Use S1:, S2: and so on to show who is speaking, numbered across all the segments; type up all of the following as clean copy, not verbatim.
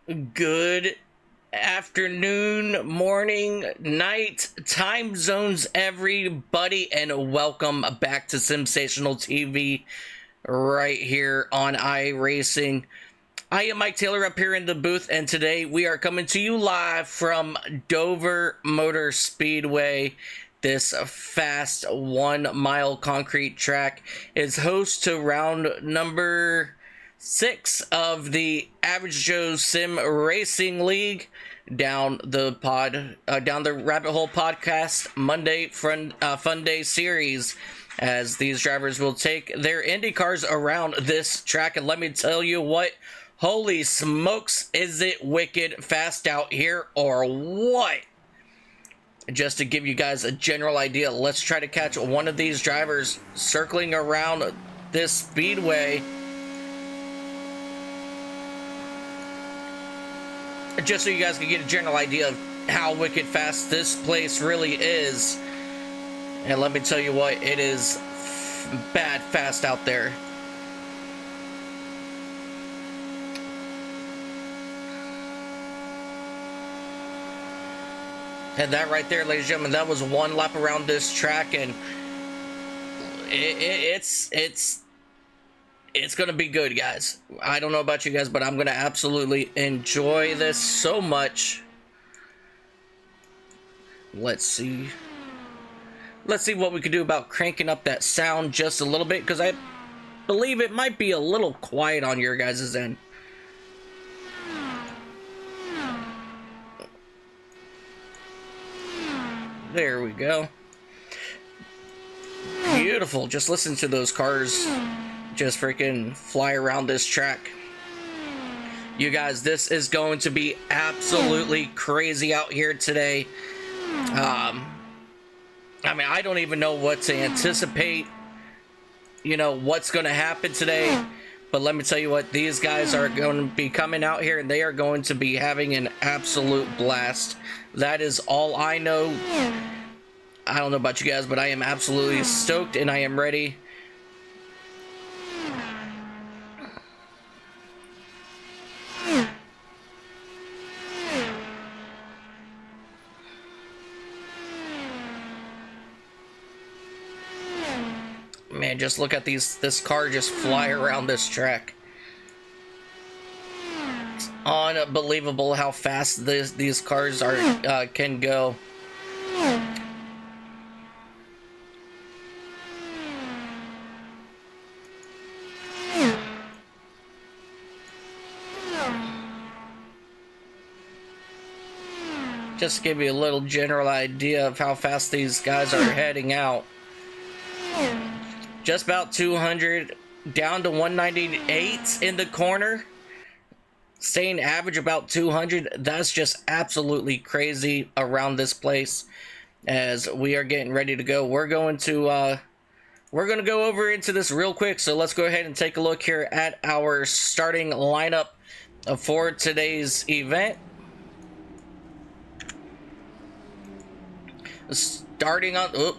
S1: Good afternoon, morning, night, time zones, everybody, and welcome back to Sensational TV right here on iRacing. I am Mike Taylor up here in the booth, and today we are coming to you live from Dover Motor Speedway. This fast 1 mile concrete track is host to round number 6 of the Average Joe Sim Racing League down the Rabbit Hole Podcast Monday Fun Day series, as these drivers will take their Indy cars around this track. And let me tell you what, holy smokes, is it wicked fast out here or what? Just to give you guys a general idea, let's try to catch one of these drivers circling around this speedway, just so you guys can get a general idea of how wicked fast this place really is. And let me tell you what, it is bad fast out there. And that right there, ladies and gentlemen, that was one lap around this track, and it's gonna be good, guys. I don't know about you guys, but I'm gonna absolutely enjoy this so much. Let's see what we can do about cranking up that sound just a little bit, because I believe it might be a little quiet on your guys' end. There we go. Beautiful. Just listen to those cars just freaking fly around this track. You guys, this is going to be absolutely crazy out here today. I mean, I don't even know what to anticipate, what's going to happen today. But let me tell you what, these guys are going to be coming out here and they are going to be having an absolute blast. That is all I know. I don't know about you guys, but I am absolutely stoked and I am ready. Man, just look at this car just fly around this track. It's unbelievable how fast these cars can go. Just to give you a little general idea of how fast these guys are heading out. Just about 200 down to 198 in the corner, staying average about 200. That's just absolutely crazy around this place. As we are getting ready to go, we're going to go over into this real quick, so let's go ahead and take a look here at our starting lineup for today's event. Starting on,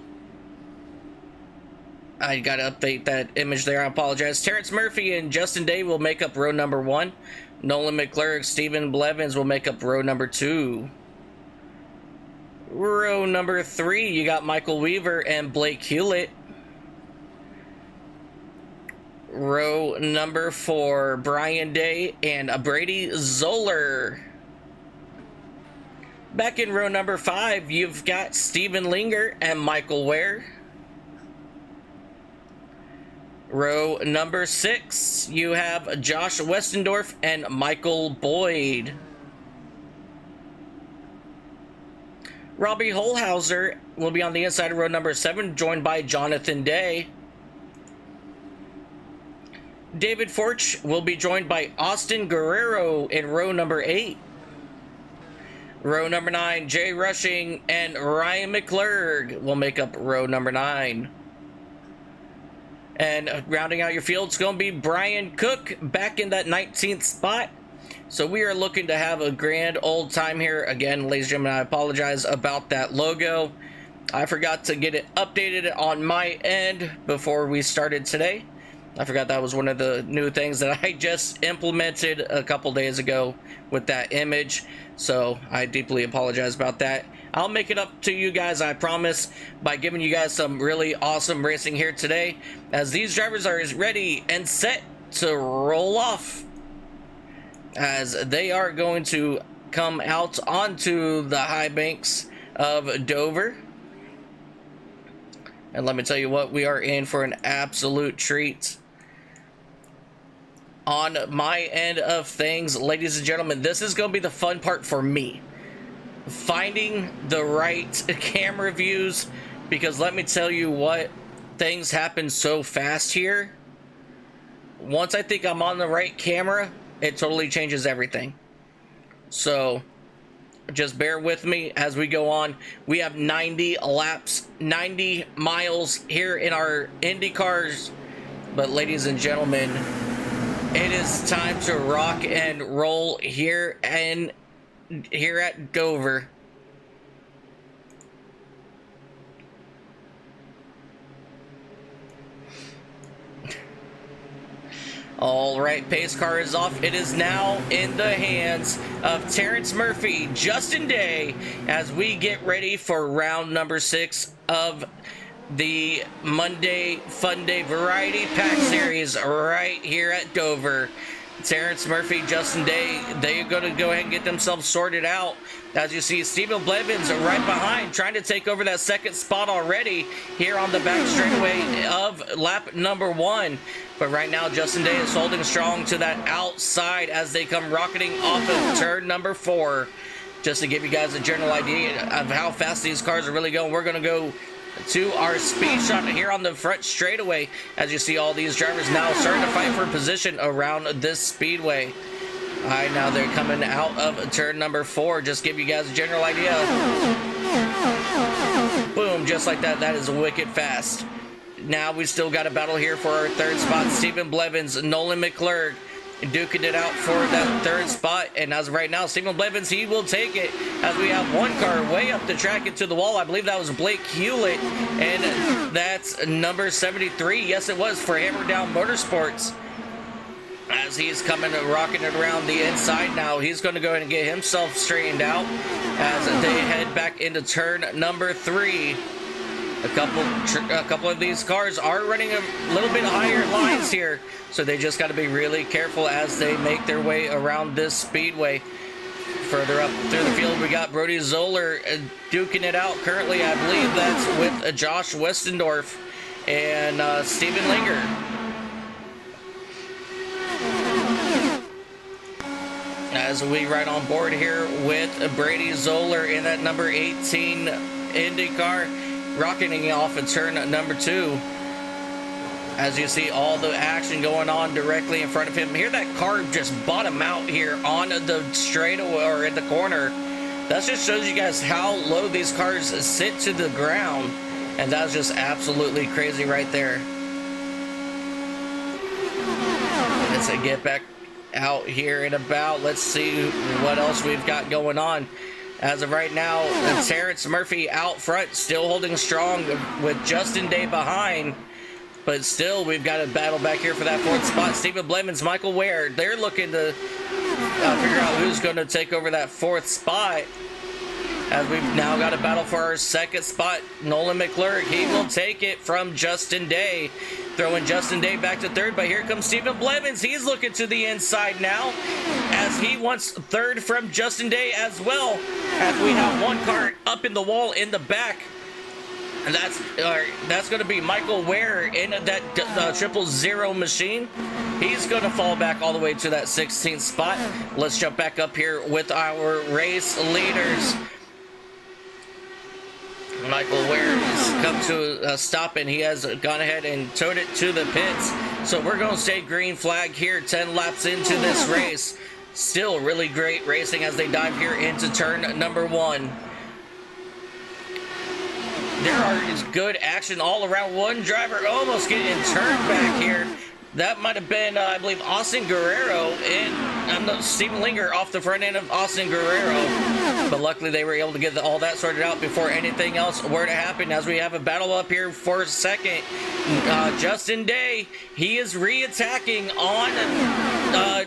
S1: I gotta update that image there, I apologize. Terrence Murphy and Justin Day will make up row number 1. Nolan McClurg, Stephen Blevins will make up row number 2. Row number 3, you got Michael Weaver and Blake Hewlett. Row number 4, Brian Day and Brady Zoller. Back in row number 5, you've got Steven Linger and Michael Ware. Row number 6, you have Josh Westendorf and Michael Boyd. Robbie Holhauser will be on the inside of row number 7, joined by Jonathan Day. David Forch will be joined by Austin Guerrero in row number 8. Row number 9, Jay Rushing and Ryan McClurg will make up row number 9. And rounding out your field, it's going to be Brian Cook back in that 19th spot. So we are looking to have a grand old time here. Again, ladies and gentlemen, I apologize about that logo. I forgot to get it updated on my end before we started today. I forgot that was one of the new things that I just implemented a couple days ago with that image. So I deeply apologize about that. I'll make it up to you guys, I promise, by giving you guys some really awesome racing here today, as these drivers are ready and set to roll off, as they are going to come out onto the high banks of Dover. And let me tell you what, we are in for an absolute treat. On my end of things, ladies and gentlemen, this is going to be the fun part for me. Finding the right camera views, because let me tell you what, things happen so fast here. Once I think I'm on the right camera, it totally changes everything. So just bear with me as we go on. We have 90 laps, 90 miles here in our Indy cars. But ladies and gentlemen, it is time to rock and roll here at Dover. All right, pace car is off. It is now in the hands of Terrence Murphy, Justin Day, as we get ready for round number 6 of the Monday FUNDAY Variety Pack Series right here at Dover. Terrence Murphy, Justin Day, they're going to go ahead and get themselves sorted out. As you see, Stephen Blevins right behind, trying to take over that second spot already here on the back straightaway of lap number 1. But right now, Justin Day is holding strong to that outside as they come rocketing off of turn number 4. Just to give you guys a general idea of how fast these cars are really going, we're going to go to our speed shot here on the front straightaway. As you see, all these drivers now starting to fight for position around this speedway. All right, now they're coming out of turn number 4. Just give you guys a general idea. Boom, just like that. That is wicked fast. Now we still got a battle here for our third spot. Stephen Blevins, Nolan McClurg duking it out for that third spot. And as of right now, Stephen Blevins, he will take it, as we have one car way up the track into the wall. I believe that was Blake Hewlett, and that's number 73. Yes, it was, for Hammer Down Motorsports. As he's coming and rocking it around the inside now, he's going to go ahead and get himself straightened out as they head back into turn number 3. A couple of these cars are running a little bit higher lines here, so they just got to be really careful as they make their way around this speedway. Further up through the field, we got Brody Zoller duking it out currently. I believe that's with Josh Westendorf and Steven Linger. As we ride on board here with Brady Zoller in that number 18 Indy car, rocketing off in turn number 2. As you see all the action going on directly in front of him. Hear that car just bottom out here on the straightaway or in the corner. That just shows you guys how low these cars sit to the ground. And that's just absolutely crazy right there. Let's get back out here and about. Let's see what else we've got going on. As of right now, Terrence Murphy out front, still holding strong with Justin Day behind. But still, we've got a battle back here for that 4th spot. Stephen Blevins, Michael Ware, they're looking to figure out who's going to take over that 4th spot. As we've now got a battle for our 2nd spot. Nolan McClurg, he will take it from Justin Day. Throwing Justin Day back to 3rd, but here comes Stephen Blevins. He's looking to the inside now, as he wants 3rd from Justin Day as well. As we have one car up in the wall in the back. And that's going to be Michael Ware in that 000 machine. He's going to fall back all the way to that 16th spot. Let's jump back up here with our race leaders. Michael Ware has come to a stop, and he has gone ahead and towed it to the pits. So we're going to stay green flag here 10 laps into this race. Still really great racing as they dive here into turn number 1. There is good action all around. One driver almost getting turned back here. That might have been, I believe, Austin Guerrero in down Steven Linger off the front end of Austin Guerrero. But luckily they were able to get all that sorted out before anything else were to happen, as we have a battle up here for second. Justin Day, he is re-attacking on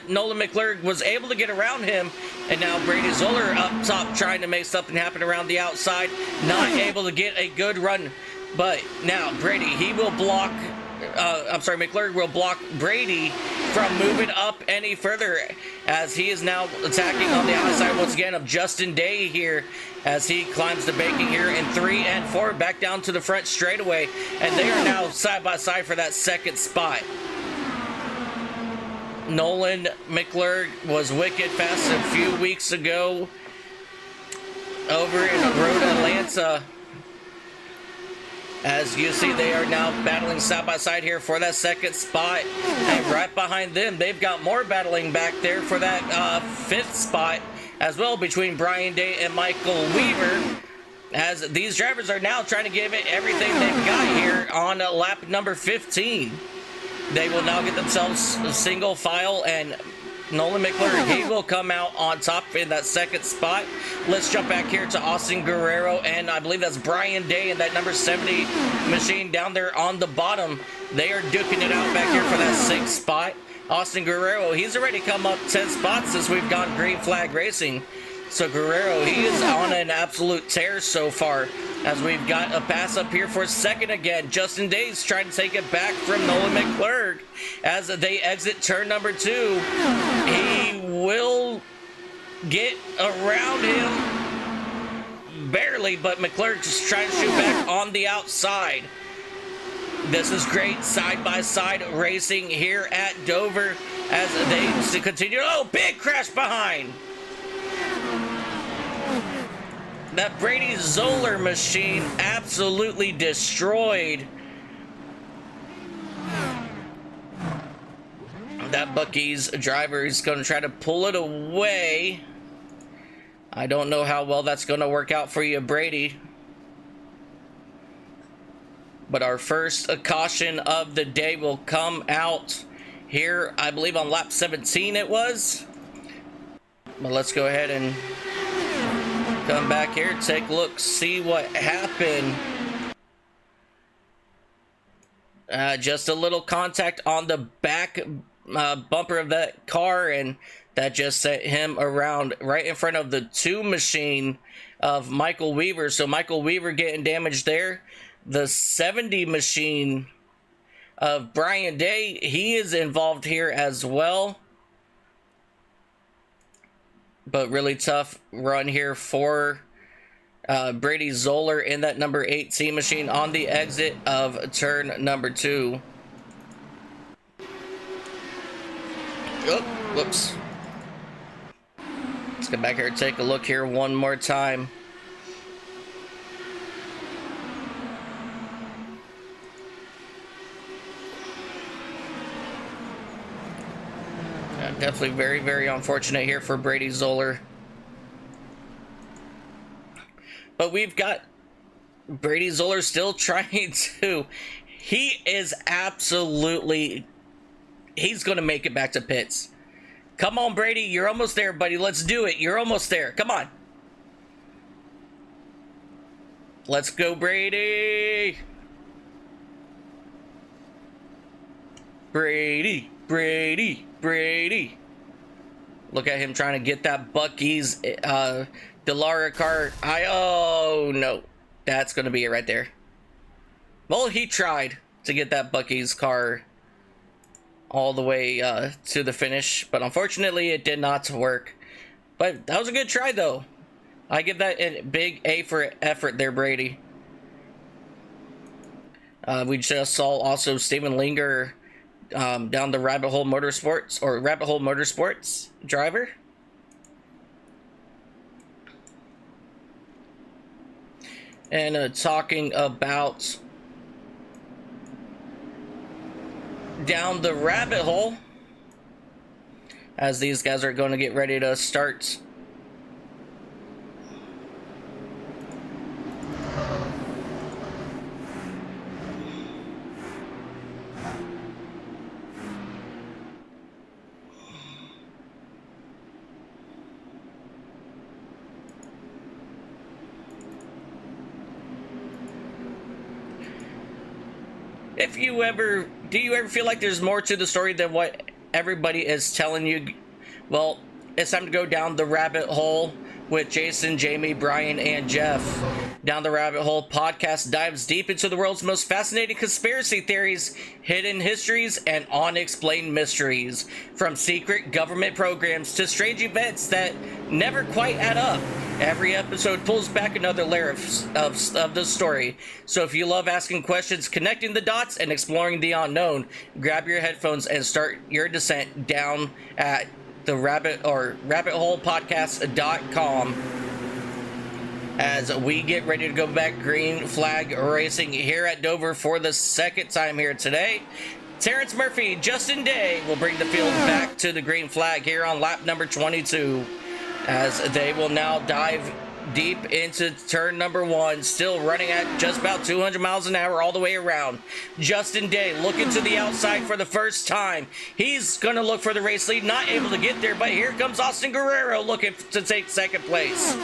S1: Nolan McClurg, was able to get around him, and now Brady Zoller up top trying to make something happen around the outside, not able to get a good run. But now Brady, he will block, McClurg will block Brady from moving up any further, as he is now attacking on the outside once again of Justin Day here, as he climbs the banking here in 3 and 4, back down to the front straightaway, and they are now side by side for that second spot. Nolan McClurg was wicked fast a few weeks ago over in Road Atlanta. As you see, they are now battling side by side here for that second spot. And right behind them, they've got more battling back there for that 5th spot as well, between Brian Day and Michael Weaver, as these drivers are now trying to give it everything they've got here on lap number 15. They will now get themselves a single file, and Nolan McClurg, he will come out on top in that second spot. Let's jump back here to Austin Guerrero, and I believe that's Brian Day and that number 70 machine down there on the bottom. They are duking it out back here for that 6th spot. Austin Guerrero, he's already come up 10 spots since we've gone green flag racing. So Guerrero, he is on an absolute tear so far, as we've got a pass up here for second again. Justin Day's trying to take it back from Nolan McClurg as they exit turn number 2. He will get around him barely, but McClurg just trying to shoot back on the outside. This is great side-by-side racing here at Dover as they continue. Oh, big crash behind. That Brady Zoller machine absolutely destroyed that Bucky's driver. Is going to try to pull it away. I don't know how well that's going to work out for you, Brady. But our first caution of the day will come out here, I believe on lap 17 it was. But let's go ahead and come back here, take a look, see what happened. Just a little contact on the back bumper of that car, and that just sent him around right in front of the 2 machine of Michael Weaver. So Michael Weaver getting damaged there. The 70 machine of Brian Day, he is involved here as well. But really tough run here for Brady Zoller in that number 18 machine on the exit of turn number 2. Oh, whoops. Let's get back here and take a look here one more time. Definitely very, very unfortunate here for Brady Zoller. But we've got Brady Zoller still trying to... He is absolutely... He's going to make it back to pits. Come on, Brady. You're almost there, buddy. Let's do it. You're almost there. Come on. Let's go, Brady. Brady. Brady. Brady. Look at him trying to get that Bucky's DALLARA car. Oh, no. That's going to be it right there. Well, he tried to get that Bucky's car all the way to the finish, but unfortunately it did not work. But that was a good try, though. I give that a big A for effort there, Brady. We just saw also Steven Linger down the Rabbit Hole Motorsports driver. And talking about down the rabbit hole, as these guys are going to get ready to start. do you ever feel like there's more to the story than what everybody is telling you? Well, it's time to go down the rabbit hole with Jason, Jamie, Brian, and Jeff. Down the Rabbit Hole podcast dives deep into the world's most fascinating conspiracy theories, hidden histories, and unexplained mysteries. From secret government programs to strange events that never quite add up. Every episode pulls back another layer of the story. So if you love asking questions, connecting the dots, and exploring the unknown, grab your headphones and start your descent down at the rabbitholepodcast.com as we get ready to go back green flag racing here at Dover for the second time here today. Terrence Murphy, Justin Day will bring the field back to the green flag here on lap number 22 as they will now dive deep into turn number 1, still running at just about 200 miles an hour all the way around. Justin Day looking to the outside for the first time. He's going to look for the race lead, not able to get there, but here comes Austin Guerrero looking to take second place.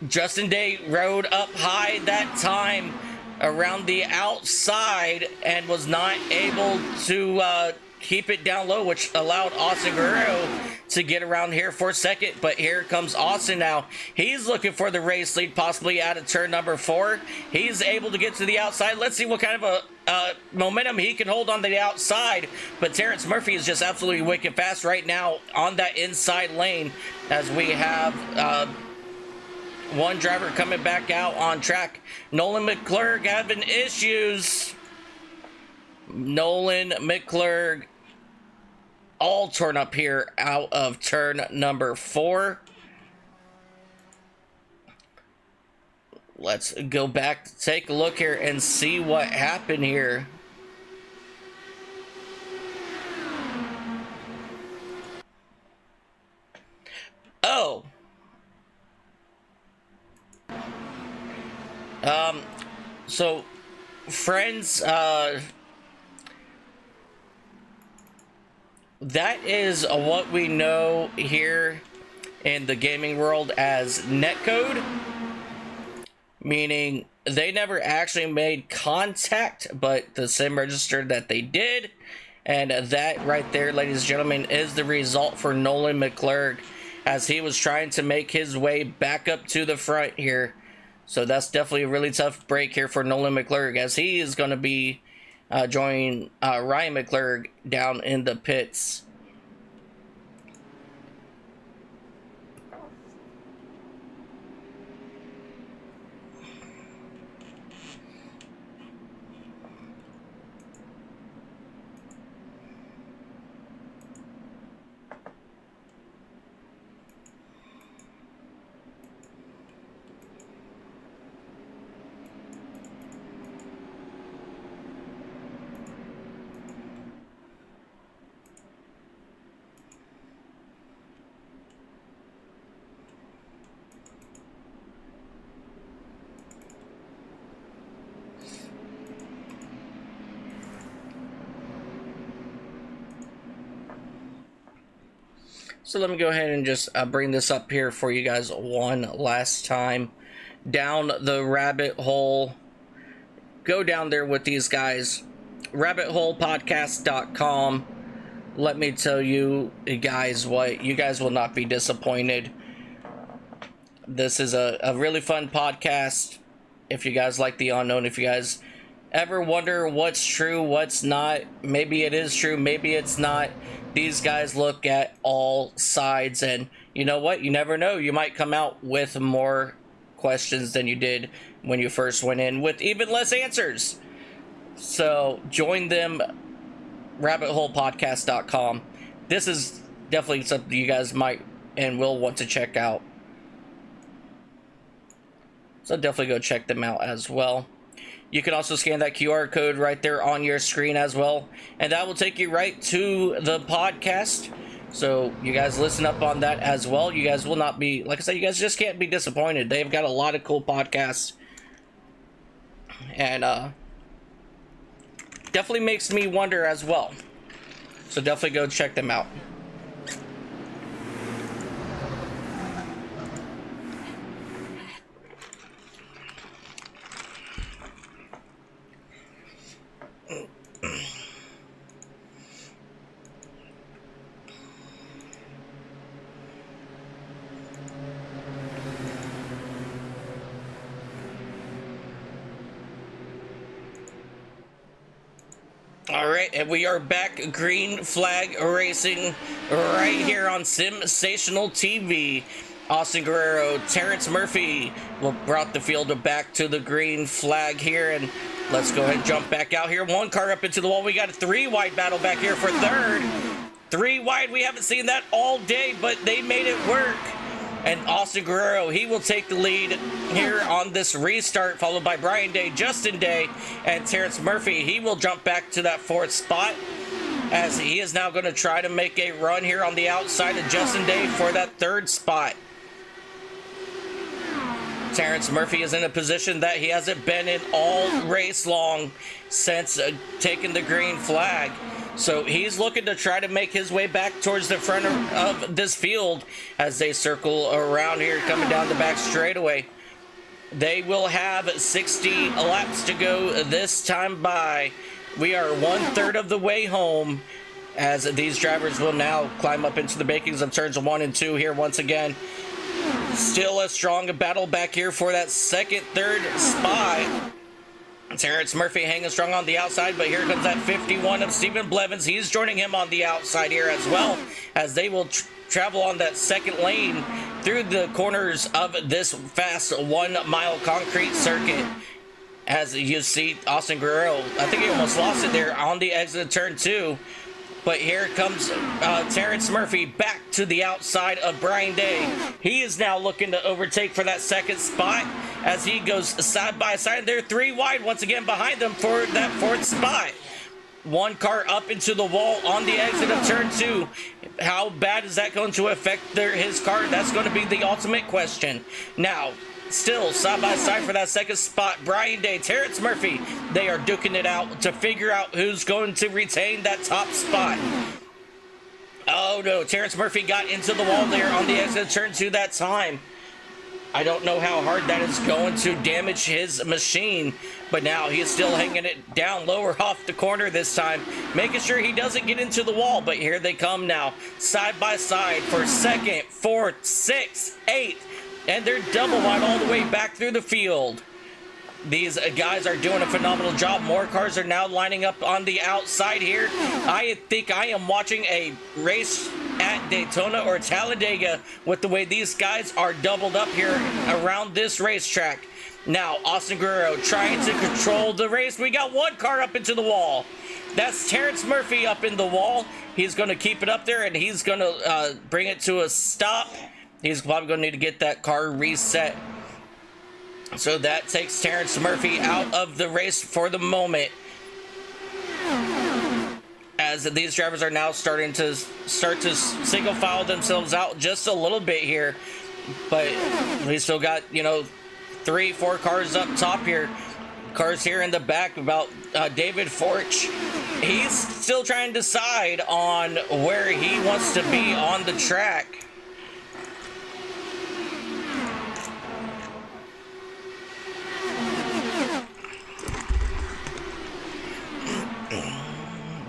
S1: Justin Day rode up high that time around the outside and was not able to keep it down low, which allowed Austin Guerrero to get around here for a second. But here comes Austin now. He's looking for the race lead, possibly out of turn number 4. He's able to get to the outside. Let's see what kind of a momentum he can hold on the outside. But Terrence Murphy is just absolutely wicked fast right now on that inside lane as we have one driver coming back out on track. Nolan McClurg having issues. Nolan McClurg all torn up here out of turn number 4. Let's go back, take a look here and see what happened here. Oh. So friends, that is what we know here in the gaming world as netcode, meaning they never actually made contact, but the sim registered that they did. And that right there, ladies and gentlemen, is the result for Nolan McClurg as he was trying to make his way back up to the front here. So that's definitely a really tough break here for Nolan McClurg as he is going to be joining Ryan McClurg down in the pits. So let me go ahead and just bring this up here for you guys one last time. Down the rabbit hole. Go down there with these guys. rabbitholepodcast.com. Let me tell you guys what, you guys will not be disappointed. This is a really fun podcast. If you guys like the unknown, if you guys ever wonder what's true, what's not, maybe it is true, maybe it's not. These guys look at all sides, and you know what? You never know. You might come out with more questions than you did when you first went in, with even less answers. So join them, rabbitholepodcast.com. This is definitely something you guys might and will want to check out. So definitely go check them out as well. You can also scan that QR code right there on your screen as well, and that will take you right to the podcast. So you guys listen up on that as well. You guys will not be, like I said, you guys just can't be disappointed. They've got a lot of cool podcasts, and definitely makes me wonder as well. So definitely go check them out. All right, and we are back. Green flag racing right here on Sensational TV. Austin Guerrero, Terrence Murphy brought the field back to the green flag here, and let's go ahead and jump back out here. One car up into the wall. We got a 3-wide battle back here for third. 3 wide. We haven't seen that all day, but they made it work. And Austin Guerrero, he will take the lead here on this restart, followed by Brian Day, Justin Day, and Terrence Murphy. He will jump back to that 4th spot, as he is now going to try to make a run here on the outside of Justin Day for that 3rd spot. Terrence Murphy is in a position that he hasn't been in all race long since taking the green flag. So he's looking to try to make his way back towards the front of this field as they circle around here, coming down the back straightaway. They will have 60 laps to go this time by. We are 1/3 of the way home, as these drivers will now climb up into the bakings of turns 1 and 2 here once again. Still a strong battle back here for that 2nd, 3rd spot. Terrence Murphy hanging strong on the outside, but here comes that 51 of Stephen Blevins. He's joining him on the outside here as well, as they will travel on that 2nd lane through the corners of this fast 1-mile concrete circuit. As you see, Austin Guerrero, I think he almost lost it there on the exit of turn 2. But here comes Terrence Murphy back to the outside of Brian Day. He is now looking to overtake for that 2nd spot as he goes side by side. They're 3 wide once again behind them for that 4th spot. 1 car up into the wall on the exit of turn 2. How bad is that going to affect his car? That's going to be the ultimate question. Now, still side by side for that 2nd spot, Brian Day, Terrence Murphy. They are duking it out to figure out who's going to retain that top spot. Oh no, Terrence Murphy got into the wall there on the exit of turn 2 that time. I don't know how hard that is going to damage his machine, but now he is still hanging it down lower off the corner this time, making sure he doesn't get into the wall. But here they come now, side by side for 2nd, 4th, 6th, 8th. And they're double wide all the way back through the field. These guys are doing a phenomenal job. More cars are now lining up on the outside here. I think I am watching a race at Daytona or Talladega with the way these guys are doubled up here around this racetrack. Now, Austin Guerrero trying to control the race. We got 1 car up into the wall. That's Terrence Murphy up in the wall. He's going to keep it up there, and he's going to bring it to a stop. He's probably going to need to get that car reset. So that takes Terrence Murphy out of the race for the moment, as these drivers are now starting to single file themselves out just a little bit here. But we still got, 3, 4 cars up top here. Cars here in the back about David Forch. He's still trying to decide on where he wants to be on the track.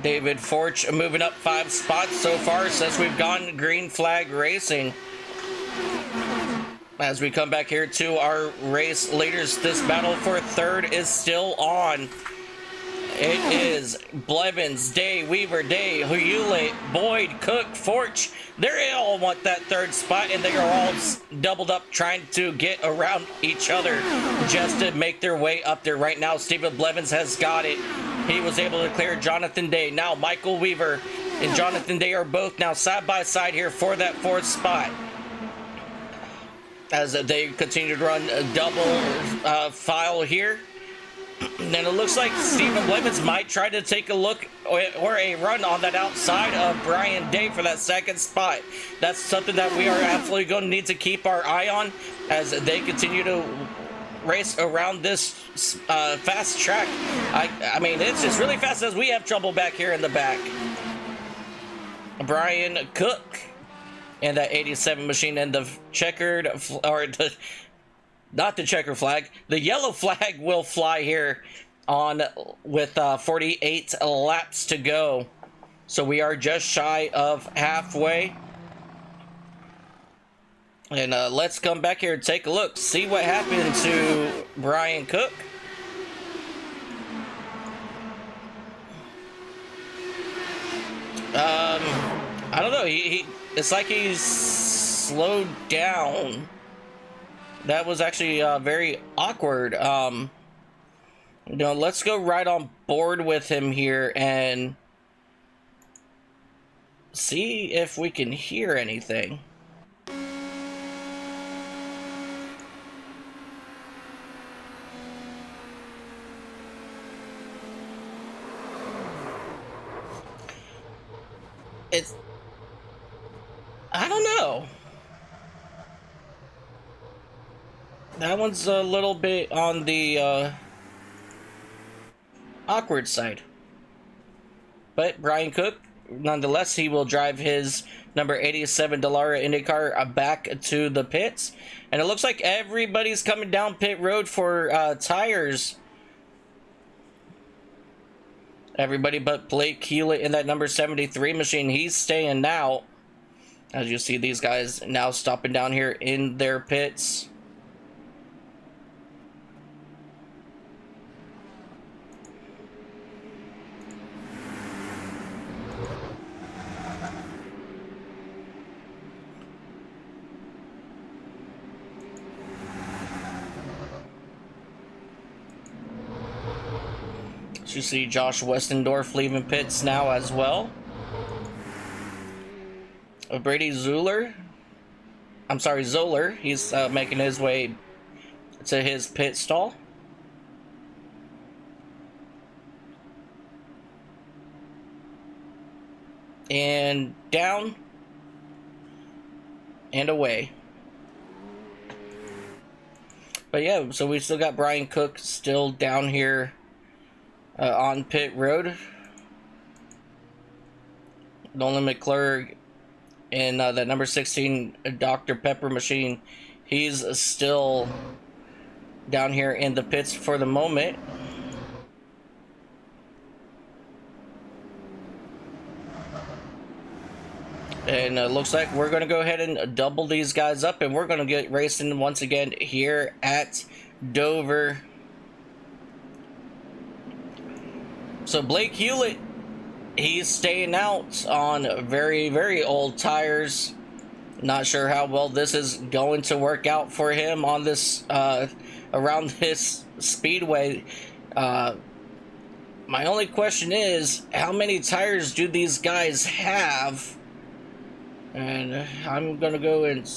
S1: David Forch moving up 5 spots so far since we've gone green flag racing. As we come back here to our race leaders, this battle for 3rd is still on. It is Blevins, Day, Weaver, Day, Hewlett, Boyd, Cook, Forch. They all want that 3rd spot, and they are all doubled up trying to get around each other just to make their way up there. Right now, Stephen Blevins has got it. He was able to clear Jonathan Day. Now Michael Weaver and Jonathan Day are both now side by side here for that 4th spot, as they continue to run a double file here. And it looks like Stephen Blevins might try to take a look or a run on that outside of Brian Day for that 2nd spot. That's something that we are absolutely going to need to keep our eye on as they continue to race around this fast track. I mean, it's just really fast as we have trouble back here in the back. Brian Cook and that 87 machine, and the checkered, or the, not the checker flag, the yellow flag will fly here on with 48 laps to go. So we are just shy of halfway. And let's come back here and take a look, see what happened to Brian Cook. I don't know. It's like he's slowed down. That was actually very awkward. You know, let's go right on board with him here and see if we can hear anything. I don't know. That one's a little bit on the awkward side. But Brian Cook, nonetheless, he will drive his number 87 DALLARA IndyCar back to the pits. And it looks like everybody's coming down pit road for tires. Everybody but Blake Hewlett in that number 73 machine. He's staying out. As you see, these guys now stopping down here in their pits. You see Josh Westendorf leaving pits now as well. Brady Zoller, he's making his way to his pit stall. And down and away. But yeah, so we still got Brian Cook still down here on pit road. Nolan McClure in the number 16 Dr. Pepper machine. He's still down here in the pits for the moment. And it looks like we're going to go ahead and double these guys up, and we're going to get racing once again here at Dover. So Blake Hewlett, he's staying out on very, very old tires. Not sure how well this is going to work out for him on this around this speedway. My only question is, how many tires do these guys have? And I'm gonna go and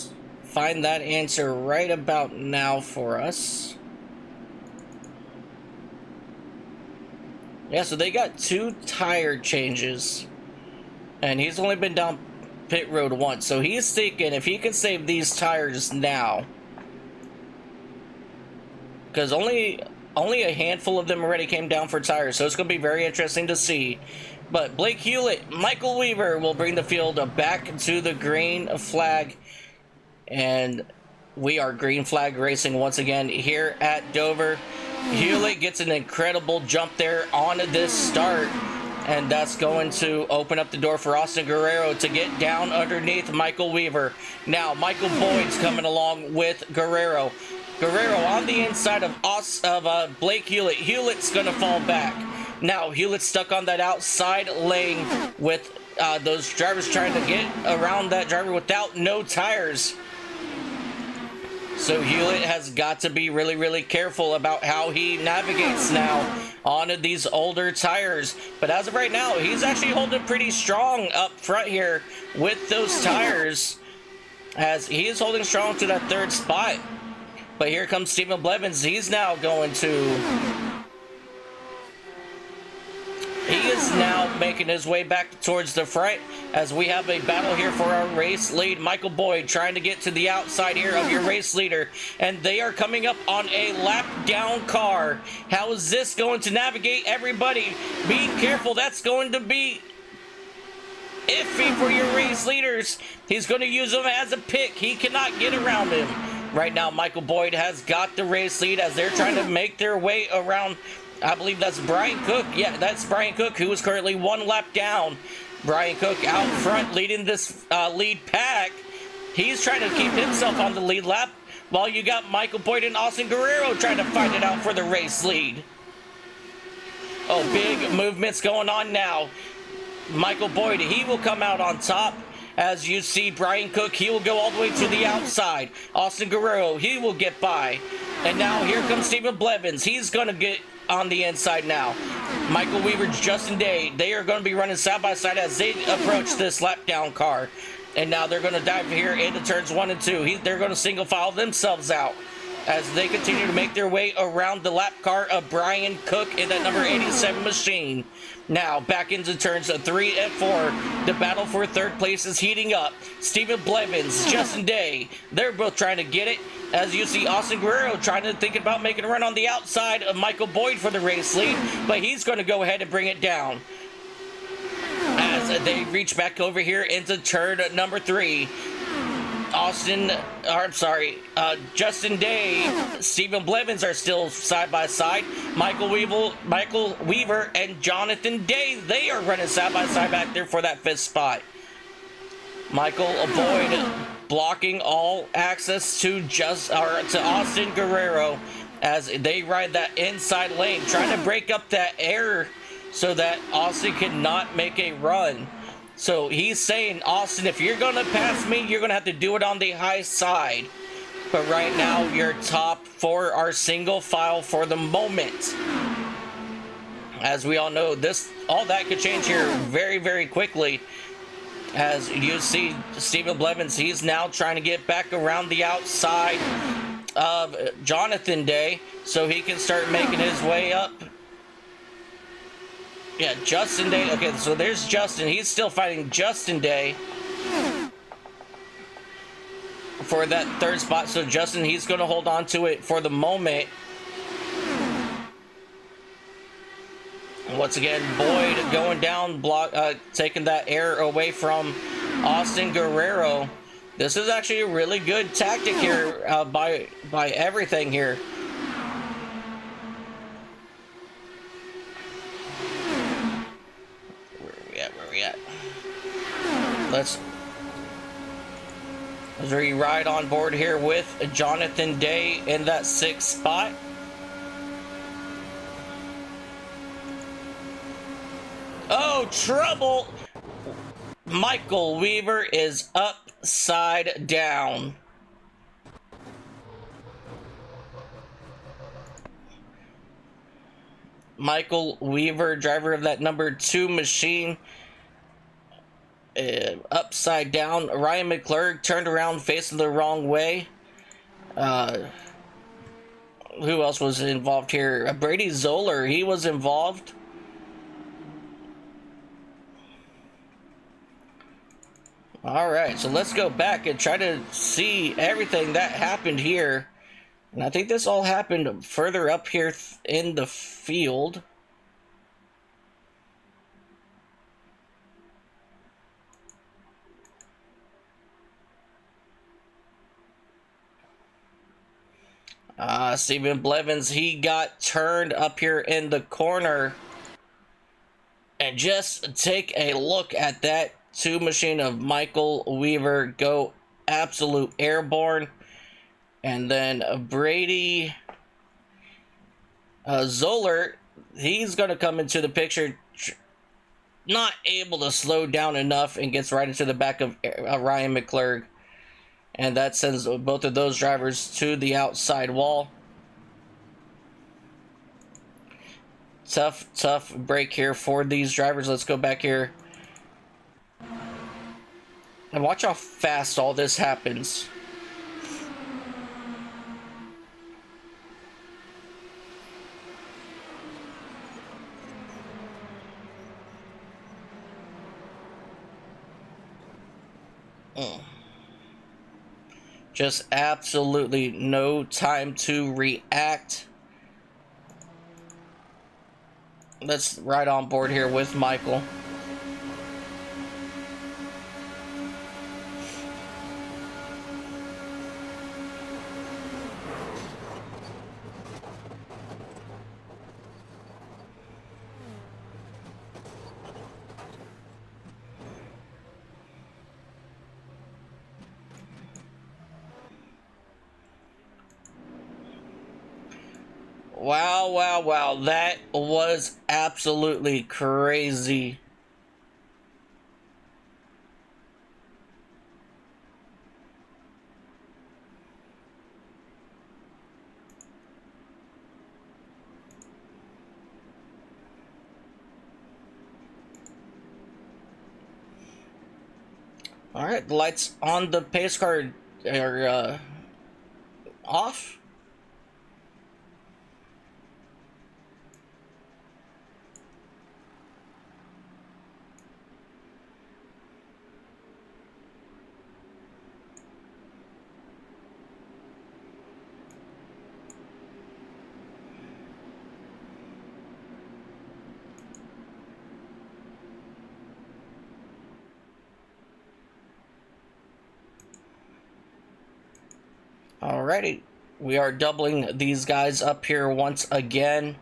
S1: find that answer right about now for us. Yeah, so they got 2 tire changes, and he's only been down pit road once, so he's thinking if he can save these tires now, because only a handful of them already came down for tires, so it's going to be very interesting to see. But Blake Hewlett, Michael Weaver will bring the field back to the green flag, and we are green flag racing once again here at Dover. Hewlett gets an incredible jump there on this start, and that's going to open up the door for Austin Guerrero to get down underneath Michael Weaver. Now Michael Boyd's coming along with Guerrero. Guerrero on the inside of Blake Hewlett. Hewlett's going to fall back. Now Hewlett's stuck on that outside lane with those drivers trying to get around that driver without no tires. So Hewlett has got to be really, really careful about how he navigates now onto these older tires. But as of right now, he's actually holding pretty strong up front here with those tires, as he is holding strong to that 3rd spot. But here comes Stephen Blevins. He's now going to... He is now making his way back towards the front, as we have a battle here for our race lead. Michael Boyd trying to get to the outside here of your race leader, and they are coming up on a lap down car. How is this going to navigate? Everybody be careful. That's going to be iffy for your race leaders. He's going to use them as a pick. He cannot get around him. Right now, Michael Boyd has got the race lead as they're trying to make their way around. I believe that's Brian Cook. Yeah, that's Brian Cook, who is currently 1 lap down. Brian Cook out front leading this lead pack. He's trying to keep himself on the lead lap, while you got Michael Boyd and Austin Guerrero trying to fight it out for the race lead. Oh, big movements going on now. Michael Boyd, he will come out on top. As you see, Brian Cook, he will go all the way to the outside. Austin Guerrero, he will get by. And now here comes Stephen Blevins. He's going to get on the inside now. Michael Weaver, Justin Day, they are going to be running side by side as they approach this lap down car. And now they're going to dive here into turns 1 and 2. They're going to single file themselves out as they continue to make their way around the lap car of Brian Cook in that number 87 machine. Now back into turns 3 and 4. The battle for third place is heating up. Stephen Blevins, Justin Day, they're both trying to get it. As you see, Austin Guerrero trying to think about making a run on the outside of Michael Boyd for the race lead, but he's going to go ahead and bring it down. As they reach back over here into turn number 3. Justin Day, Stephen Blevins are still side by side. Michael Weaver and Jonathan Day, they are running side by side back there for that 5th spot. Michael Boyd blocking all access to Austin Guerrero as they ride that inside lane, trying to break up that air so that Austin cannot make a run. So he's saying, Austin, if you're going to pass me, you're going to have to do it on the high side. But right now, your top 4 are single file for the moment. As we all know, all that could change here very, very quickly. As you see, Stephen Blevins, he's now trying to get back around the outside of Jonathan Day so he can start making his way up. Yeah, Justin Day. Okay, so there's Justin. He's still fighting Justin Day for that 3rd spot. So Justin, he's going to hold on to it for the moment. Once again, Boyd going down, taking that air away from Austin Guerrero. This is actually a really good tactic here by everything here. Where we at? Let's ride on board here with Jonathan Day in that 6th spot. Oh, trouble! Michael Weaver is upside down. Michael Weaver, driver of that number 2 machine, upside down. Ryan McClurg turned around facing the wrong way. Who else was involved here? Brady Zoller, he was involved. Alright, so let's go back and try to see everything that happened here. And I think this all happened further up here in the field. Stephen Blevins, he got turned up here in the corner. And just take a look at that 2 machine of Michael Weaver go absolute airborne. And then Brady Zoller, he's going to come into the picture, not able to slow down enough, and gets right into the back of Ryan McClurg. And that sends both of those drivers to the outside wall. Tough break here for these drivers. Let's go back here. And watch how fast all this happens. Just absolutely no time to react. Let's ride on board here with Michael. Wow, that was absolutely crazy. All right, the lights on the pace car are off. Alrighty, we are doubling these guys up here once again.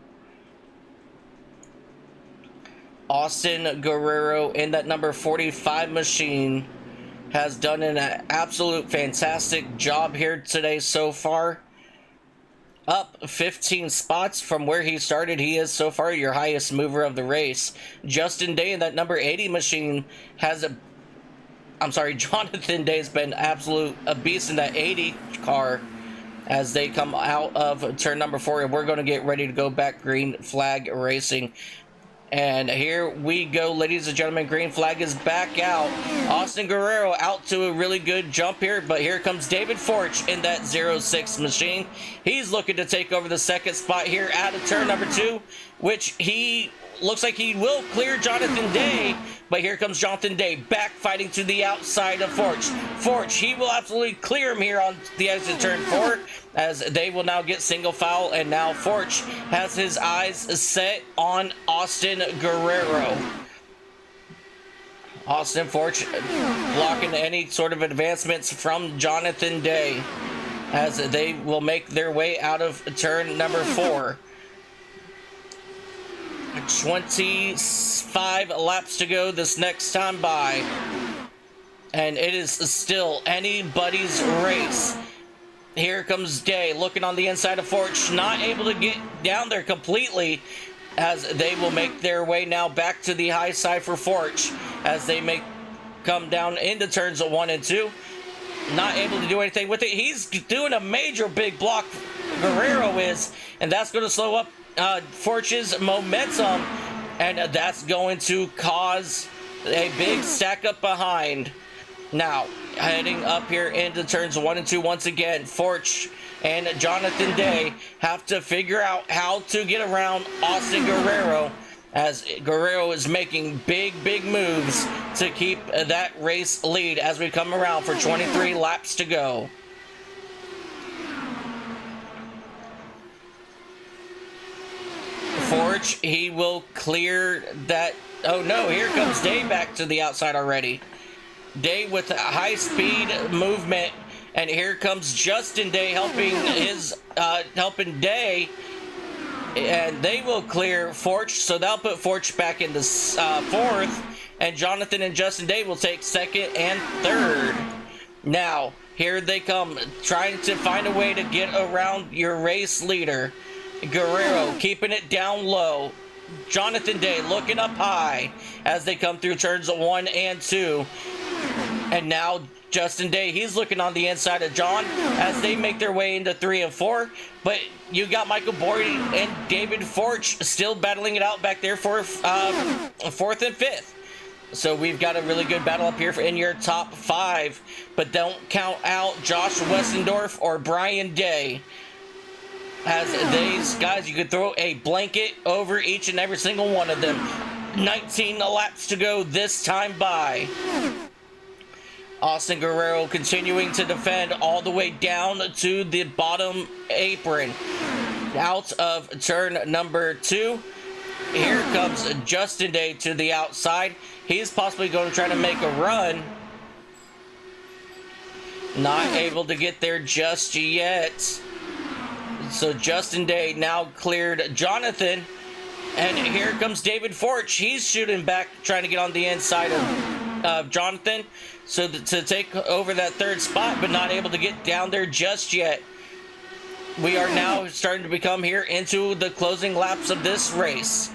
S1: Austin Guerrero in that number 45 machine has done an absolute fantastic job here today so far. Up 15 spots from where he started. He is so far your highest mover of the race. Justin Day in that number 80 machine has a... I'm sorry, Jonathan Day's been a beast in that 80 car as they come out of turn number 4, and we're going to get ready to go back green flag racing. And here we go, ladies and gentlemen. Green flag is back out. Austin Guerrero out to a really good jump here, but here comes David Forch in that 06 machine. He's looking to take over the second spot here out of turn number 2, which he looks like he will clear Jonathan Day, but here comes Jonathan Day back fighting to the outside of Forch. Forch, he will absolutely clear him here on the exit turn 4, as they will now get single foul, and now Forch has his eyes set on Austin Guerrero. Austin Forch blocking any sort of advancements from Jonathan Day as they will make their way out of turn number 4. 25 laps to go this next time by, and it is still anybody's race. Here comes Day looking on the inside of Forch, not able to get down there completely, as they will make their way now back to the high side for Forch as they come down into turns 1 and 2. Not able to do anything with it. He's doing a major big block, Guerrero is, and that's going to slow up Forch's momentum, and that's going to cause a big stack up behind. Now, heading up here into turns 1 and 2 once again, Forch and Jonathan Day have to figure out how to get around Austin Guerrero, as Guerrero is making big moves to keep that race lead as we come around for 23 laps to go. Forge, he will clear that. Oh no, here comes Day back to the outside already. Day with a high speed movement, and here comes Justin Day helping Day, and they will clear Forge, so they'll put Forge back in the 4th, and Jonathan and Justin Day will take 2nd and 3rd. Now, here they come, trying to find a way to get around your race leader. Guerrero keeping it down low. Jonathan Day looking up high as they come through turns 1 and 2. And now Justin Day, he's looking on the inside of John as they make their way into 3 and 4. But you got Michael Bordy and David Forch still battling it out back there for 4th and 5th. So we've got a really good battle up here in your top 5. But don't count out Josh Westendorf or Brian Day, as these guys, you could throw a blanket over each and every single one of them. 19 laps to go this time by. Austin Guerrero continuing to defend all the way down to the bottom apron. Out of turn number 2. Here comes Justin Day to the outside. He's possibly going to try to make a run. Not able to get there just yet. So Justin Day now cleared Jonathan, and here comes David Forch. He's shooting back, trying to get on the inside of Jonathan, so to take over that 3rd spot, but not able to get down there just yet. We are now starting to become here into the closing laps of this race.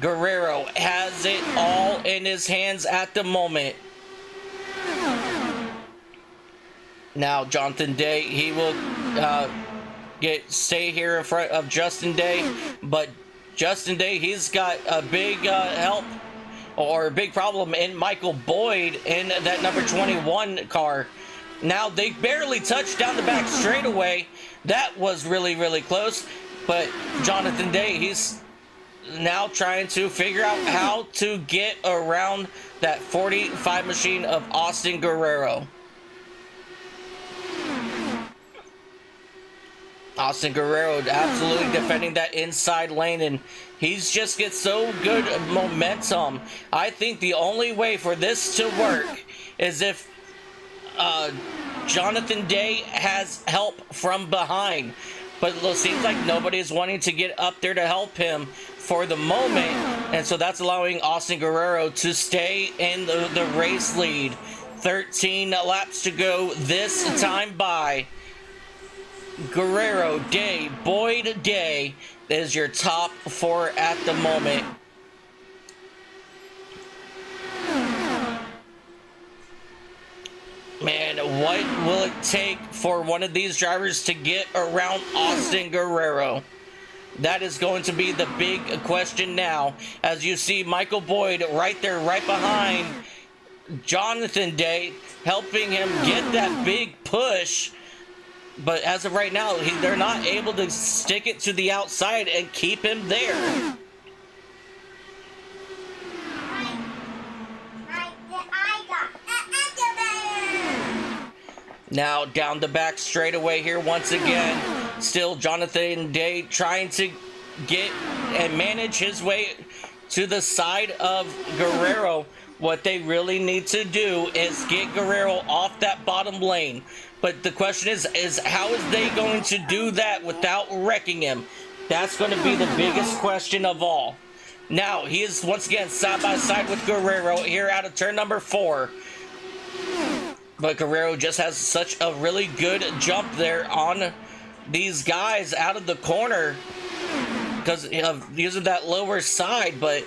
S1: Guerrero has it all in his hands at the moment. Now Jonathan Day, he will stay here in front of Justin Day, but Justin Day, he's got a big help or a big problem in Michael Boyd in that number 21 car. Now, they barely touched down the back straightaway. That was really, really close. But Jonathan Day, he's now trying to figure out how to get around that 45 machine of Austin Guerrero. Austin Guerrero absolutely defending that inside lane, and he's just gets so good momentum. I think the only way for this to work is if Jonathan Day has help from behind. But it seems like nobody's wanting to get up there to help him for the moment. And so that's allowing Austin Guerrero to stay in the race lead. 13 laps to go this time by. Guerrero, Day, Boyd, Day is your top four at the moment. Man, what will it take for one of these drivers to get around Austin Guerrero? That is going to be the big question now, as you see Michael Boyd right there, right behind Jonathan Day, helping him get that big push. But as of right now, they're not able to stick it to the outside and keep him there. Now down the back straightaway here once again. Still Jonathan Day trying to get and manage his way to the side of Guerrero. What they really need to do is get Guerrero off that bottom lane. But the question is how is they going to do that without wrecking him? That's going to be the biggest question of all. Now, he is once again side by side with Guerrero here out of turn number 4. But Guerrero just has such a really good jump there on these guys out of the corner because of using that lower side. But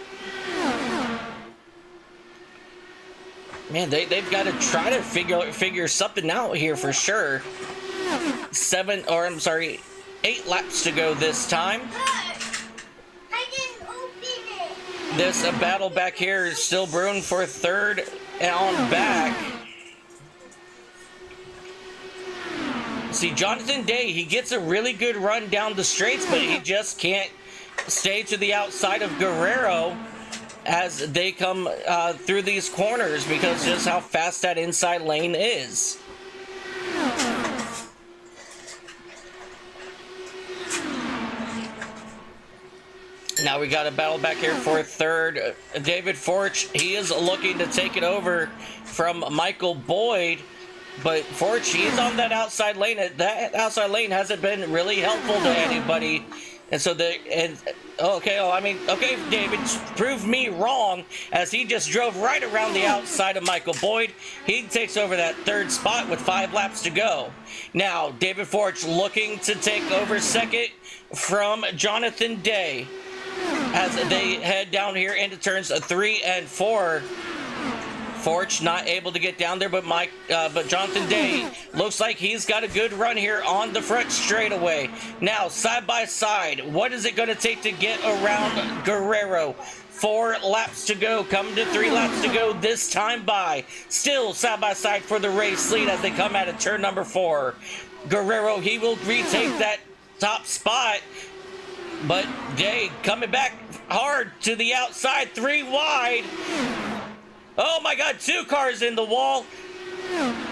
S1: man, they've got to try to figure something out here for sure. 8 laps to go this time.
S2: I didn't open it.
S1: This battle back here is still brewing for third on back. See, Jonathan Day, he gets a really good run down the straights, but he just can't stay to the outside of Guerrero as they come through these corners because just how fast that inside lane is. Now we got a battle back here for third. David Forch, he is looking to take it over from Michael Boyd. But Forch, he's on that outside lane. That outside lane hasn't been really helpful to anybody. And so okay, David, prove me wrong as he just drove right around the outside of Michael Boyd. He takes over that third spot with 5 laps to go. Now, David Forch looking to take over second from Jonathan Day as they head down here into turns 3 and 4. Forch not able to get down there, but Jonathan Day looks like he's got a good run here on the front straightaway. Now, side by side, what is it going to take to get around Guerrero? 4 laps to go, coming to 3 laps to go this time by. Still side by side for the race lead as they come out of turn number 4. Guerrero, he will retake that top spot, but Day coming back hard to the outside, 3 wide. Oh my God, 2 cars in the wall.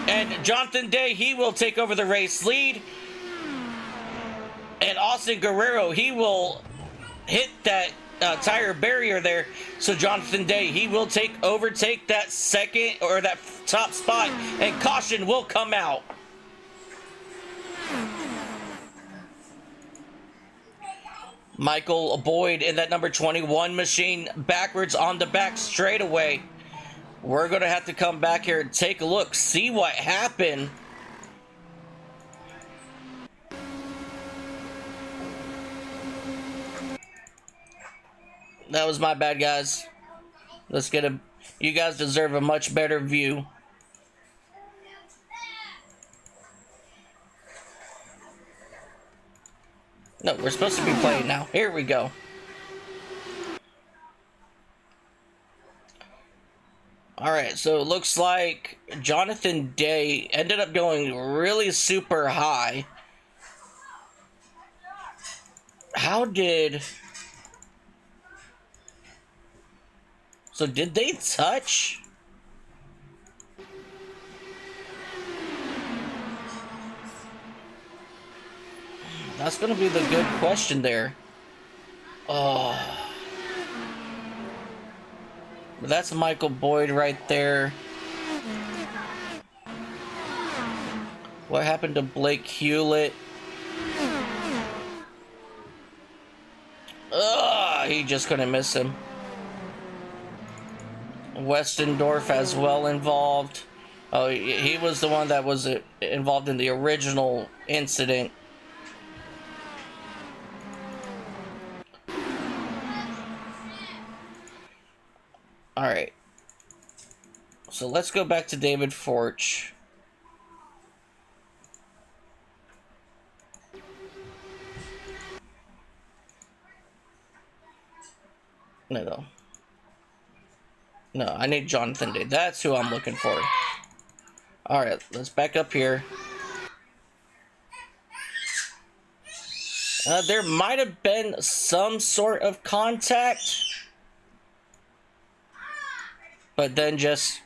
S1: And Jonathan Day, he will take over the race lead. And Austin Guerrero, he will hit that tire barrier there. So Jonathan Day, he will overtake that second or that top spot. And caution will come out. Michael Boyd in that number 21 machine backwards on the back straightaway. We're going to have to come back here and take a look, see what happened. That was my bad, guys. Let's get you guys deserve a much better view. No, we're supposed to be playing now. Here we go. Alright, so it looks like Jonathan Day ended up going really super high. How did... So did they touch? That's gonna be the good question there. Oh. That's Michael Boyd right there. What happened to Blake Hewlett? Ugh, he just couldn't miss him. Westendorf as well involved. Oh, he was the one that was involved in the original incident. All right. So let's go back to David Forch. No, I need Jonathan Day. That's who I'm looking for. All right, let's back up here. There might have been some sort of contact, but then just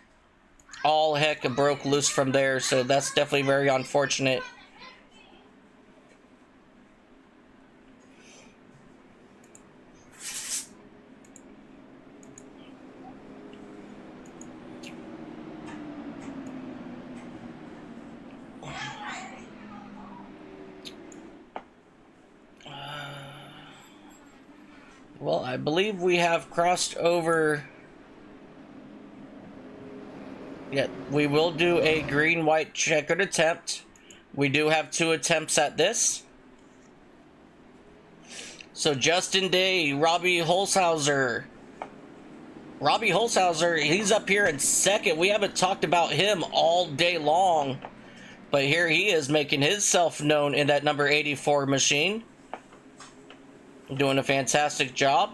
S1: all heck broke loose from there, so that's definitely very unfortunate. Well, I believe we have crossed over. Yeah, we will do a green-white checkered attempt. We do have 2 attempts at this. So Justin Day, Robbie Holzhauser. Robbie Holzhauser, he's up here in second. We haven't talked about him all day long. But here he is making himself known in that number 84 machine. Doing a fantastic job.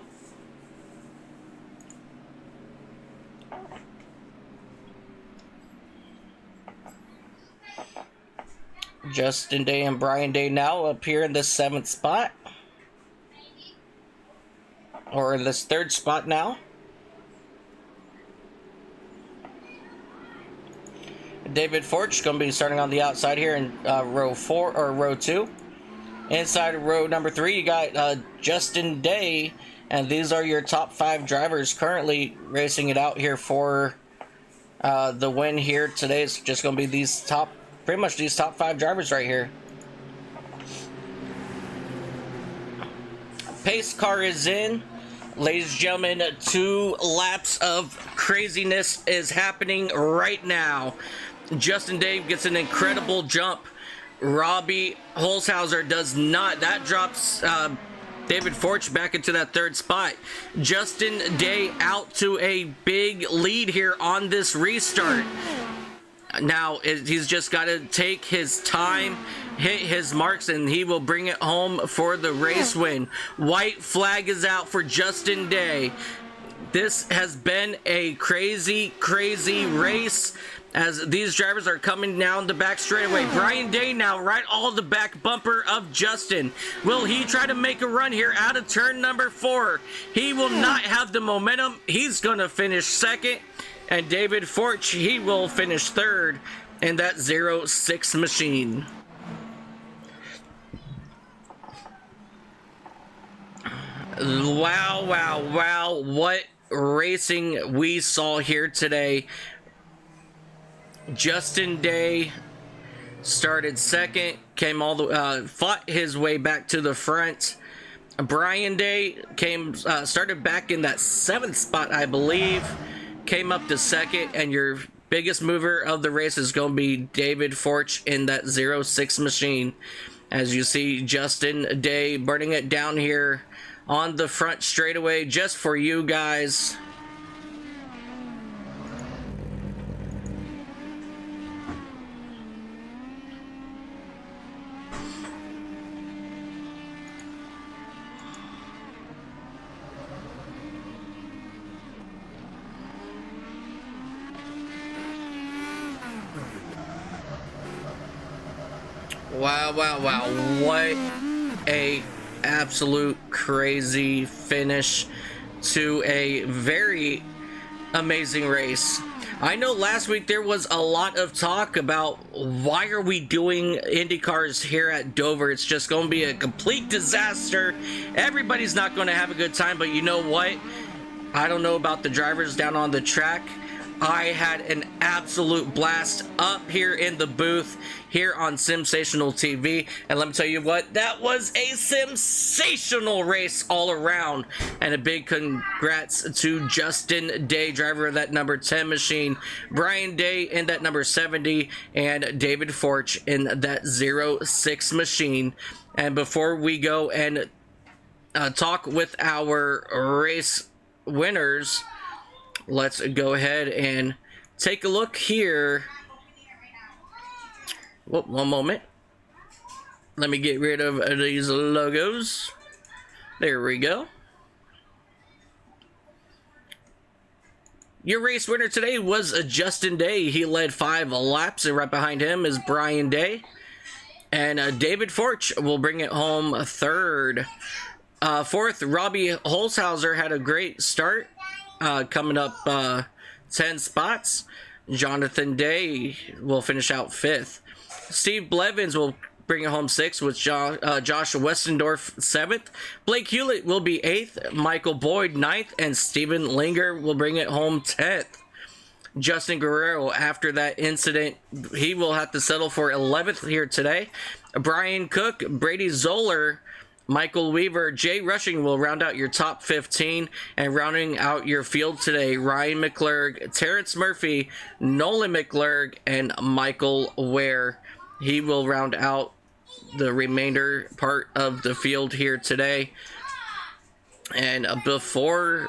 S1: Justin Day and Brian Day now up here in this 7th spot. Or in this 3rd spot now. David Forch going to be starting on the outside here in row 4 or row 2. Inside row number 3, you got Justin Day, and these are your top 5 drivers currently racing it out here for the win here today. It's just going to be these pretty much these top 5 drivers right here. Pace car is in. Ladies and gentlemen, 2 laps of craziness is happening right now. Justin Day gets an incredible jump. Robbie Holzhauser does not. That drops David Forch back into that 3rd spot. Justin Day out to a big lead here on this restart. Now, he's just got to take his time, hit his marks, and he will bring it home for the race win. White flag is out for Justin Day. This has been a crazy, crazy race as these drivers are coming down the back straightaway. Brian Day now right all the back bumper of Justin. Will he try to make a run here out of turn number 4? He will not have the momentum. He's going to finish 2nd. And David Forch, he will finish 3rd in that 06 machine. Wow, wow, wow. What racing we saw here today. Justin Day started 2nd, came all the fought his way back to the front. Brian Day started back in that 7th spot, I believe, came up to 2nd, and your biggest mover of the race is going to be David Forch in that 06 machine. As you see Justin Day burning it down here on the front straightaway just for you guys. Wow, wow, wow. What a absolute crazy finish to a very amazing race. I know last week there was a lot of talk about why are we doing IndyCars here at Dover. It's just going to be a complete disaster. Everybody's not going to have a good time, but you know what? I don't know about the drivers down on the track. I had an absolute blast up here in the booth here on Sensational TV, and let me tell you what, that was a sensational race all around. And a big congrats to Justin Day, driver of that number 10 machine, Brian Day in that number 70, and David Forch in that 06 machine. And before we go and talk with our race winners, let's go ahead and take a look here. Whoa, one moment. Let me get rid of these logos. There we go. Your race winner today was Justin Day. He led 5 laps, and right behind him is Brian Day. And David Forch will bring it home third. Fourth, Robbie Holzhauser had a great start, coming up 10 spots. Jonathan Day will finish out 5th. Steve Blevins will bring it home 6th, with Josh Westendorf 7th. Blake Hewlett will be 8th. Michael Boyd 9th, and Steven Linger will bring it home 10th. Justin Guerrero, after that incident, he will have to settle for 11th here today. Brian Cook, Brady Zoller, Michael Weaver, Jay Rushing will round out your top 15, and rounding out your field today, Ryan McClurg, Terrence Murphy, Nolan McClurg, and Michael Ware. He will round out the remainder part of the field here today. And before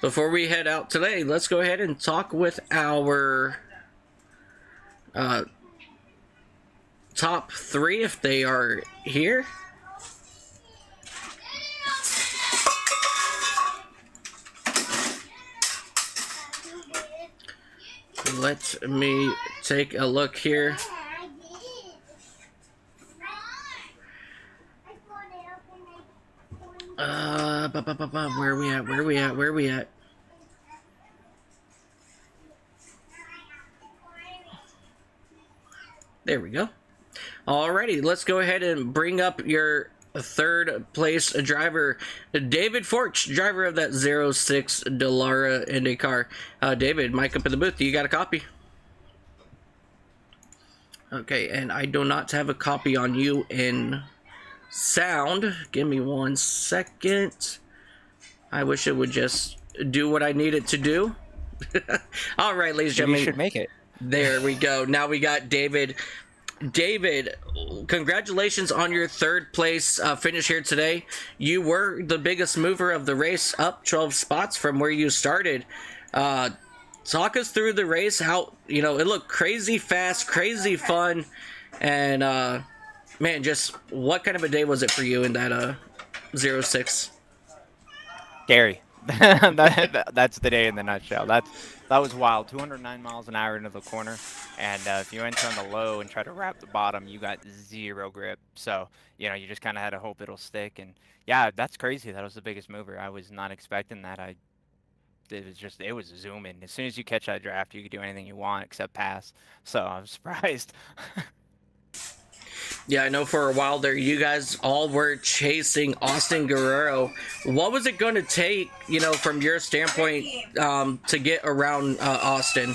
S1: we head out today, let's go ahead and talk with our top 3 if they are here. Let me take a look here. Where are we at? There we go. Alrighty, let's go ahead and bring up your third place driver, David Forch, driver of that 06 Dallara IndyCar. David, mic up in the booth. You got a copy? Okay, and I do not have a copy on you in sound. Give me 1 second. I wish it would just do what I need it to do. All right, ladies and gentlemen.
S3: You should make it.
S1: There we go. Now we got David. David, congratulations on your third place finish here today. You were the biggest mover of the race, up 12 spots from where you started. Talk us through the race, how, it looked crazy fast, crazy fun, and man, just what kind of a day was it for you in that 06?
S3: Scary. That's the day in the nutshell. That was wild. 209 miles an hour into the corner, and if you enter on the low and try to wrap the bottom, you got 0 grip. So you just kind of had to hope it'll stick. And yeah, that's crazy. That was the biggest mover. I was not expecting that. It was zooming. As soon as you catch that draft, you could do anything you want except pass. So I was surprised.
S1: Yeah, I know for a while there, you guys all were chasing Austin Guerrero. What was it going to take, from your standpoint, to get around Austin?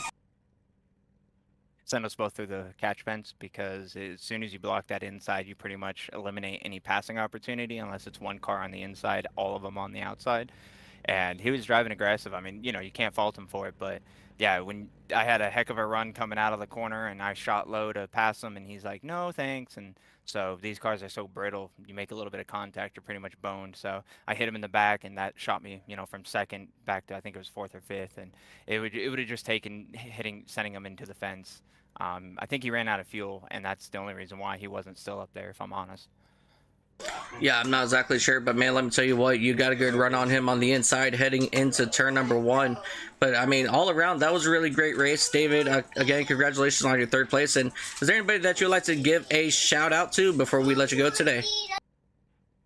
S3: Send us both through the catch fence, because as soon as you block that inside, you pretty much eliminate any passing opportunity unless it's one car on the inside, all of them on the outside. And he was driving aggressive. I mean, you can't fault him for it, but yeah, when I had a heck of a run coming out of the corner and I shot low to pass him, and he's like, no, thanks. And so these cars are so brittle, you make a little bit of contact, you're pretty much boned. So I hit him in the back, and that shot me, from second back to, I think it was 4th or 5th. And it would have just taken sending him into the fence. I think he ran out of fuel, and that's the only reason why he wasn't still up there, if I'm honest.
S1: Yeah, I'm not exactly sure, but man, let me tell you what, you got a good run on him on the inside heading into turn number 1. But I mean, all around, that was a really great race, David. Again, congratulations on your 3rd place. And is there anybody that you'd like to give a shout out to before we let you go today?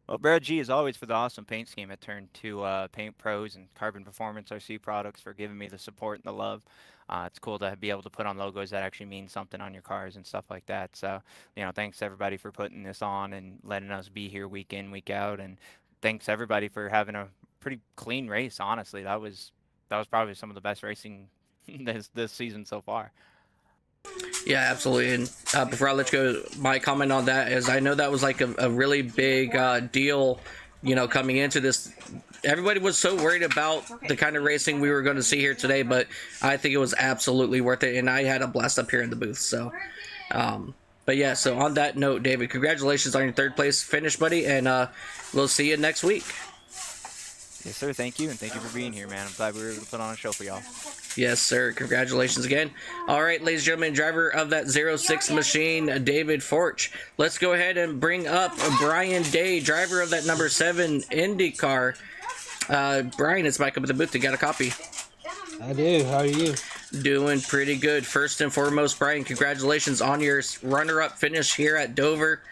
S3: Well, Brad G, as always, for the awesome paint scheme at Turn 2 Paint Pros and Carbon Performance RC Products for giving me the support and the love. It's cool to be able to put on logos that actually mean something on your cars and stuff like that. So, thanks everybody for putting this on and letting us be here week in, week out. And thanks everybody for having a pretty clean race. Honestly, that was probably some of the best racing this season so far.
S1: Yeah, absolutely. And before I let you go, my comment on that is I know that was like a really big deal, coming into this. Everybody was so worried about the kind of racing we were going to see here today, but I think it was absolutely worth it, and I had a blast up here in the booth. So, but yeah, so on that note, David, congratulations on your 3rd place finish, buddy, and we'll see you next week.
S3: Yes, sir. Thank you, and thank you for being here, man. I'm glad we were able to put on a show for y'all.
S1: Yes, sir. Congratulations again. All right, ladies and gentlemen, driver of that 06 machine, David Forch. Let's go ahead and bring up Brian Day, driver of that number 7 Indy car. Brian, it's back up at the booth. You got a copy?
S4: I do. How are you?
S1: Doing pretty good. First and foremost, Brian, congratulations on your runner-up finish here at Dover.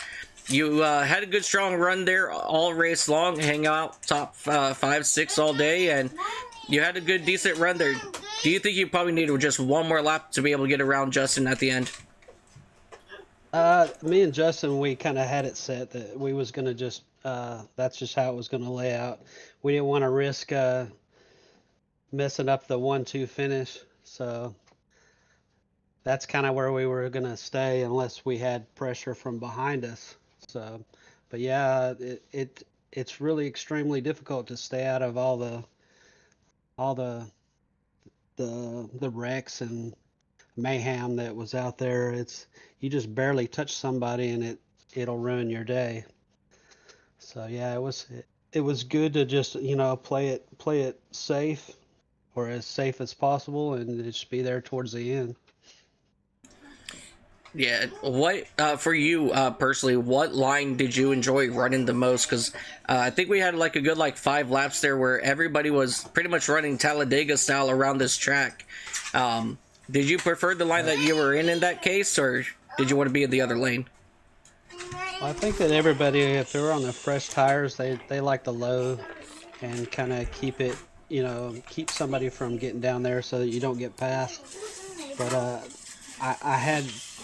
S1: You had a good strong run there all race long, hang out top 5, 6 all day, and you had a good decent run there. Do you think you probably needed just one more lap to be able to get around Justin at the end?
S4: Me and Justin, we kind of had it set that we was going to just, that's just how it was going to lay out. We didn't want to risk messing up the 1-2 finish. So that's kind of where we were going to stay unless we had pressure from behind us. So, but yeah, it's really extremely difficult to stay out of all the wrecks and mayhem that was out there. You just barely touch somebody and it'll ruin your day. So yeah, it was good to just play it safe, or as safe as possible, and just be there towards the end.
S1: Yeah, what for you personally, what line did you enjoy running the most? Because I think we had like a good 5 laps there where everybody was pretty much running Talladega style around this track. Did you prefer the line that you were in that case, or did you want to be in the other lane?
S4: Well, I think that everybody, if they were on the fresh tires, they like the low and kind of keep it, keep somebody from getting down there so that you don't get past. But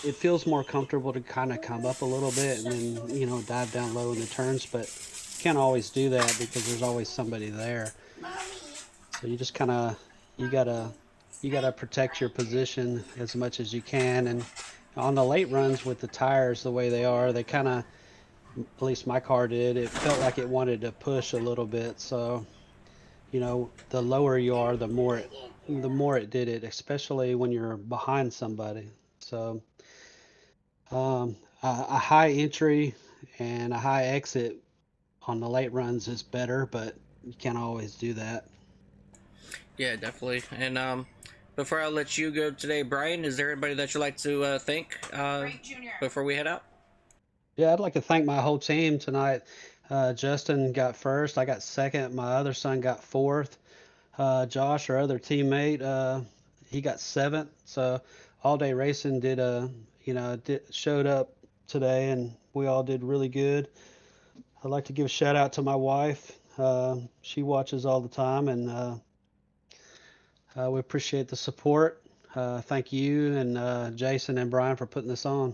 S4: it feels more comfortable to kind of come up a little bit and then, dive down low in the turns, but you can't always do that because there's always somebody there. So you just you gotta protect your position as much as you can. And on the late runs with the tires the way they are, they kind of, at least my car did, it felt like it wanted to push a little bit. So, the lower you are, the more it did it, especially when you're behind somebody. So, a high entry and a high exit on the late runs is better, but you can't always do that.
S1: Yeah, definitely. And before I let you go today, Brian, is there anybody that you'd like to thank before we head out?
S4: Yeah, I'd like to thank my whole team tonight. Justin got first, I got second, my other son got fourth. Josh, our other teammate, he got seventh. So All Day Racing showed up today, and we all did really good. I'd like to give a shout out to my wife. She watches all the time, and we appreciate the support. Thank you and Jason and Brian for putting this on.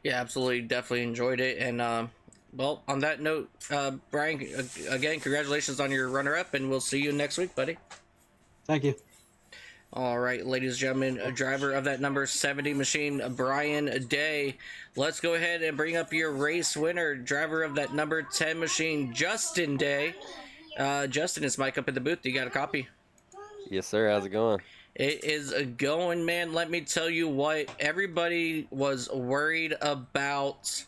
S1: Yeah, absolutely. Definitely enjoyed it. And well, on that note, Brian, again, congratulations on your runner-up, and we'll see you next week, buddy.
S4: Thank you.
S1: All right, ladies and gentlemen, a driver of that number 70 machine, Brian Day. Let's go ahead and bring up your race winner, driver of that number 10 machine, Justin Day. Justin, it's Mike up at the booth. You got a copy?
S5: Yes, sir. How's it going?
S1: It is going, man. Let me tell you what, everybody was worried about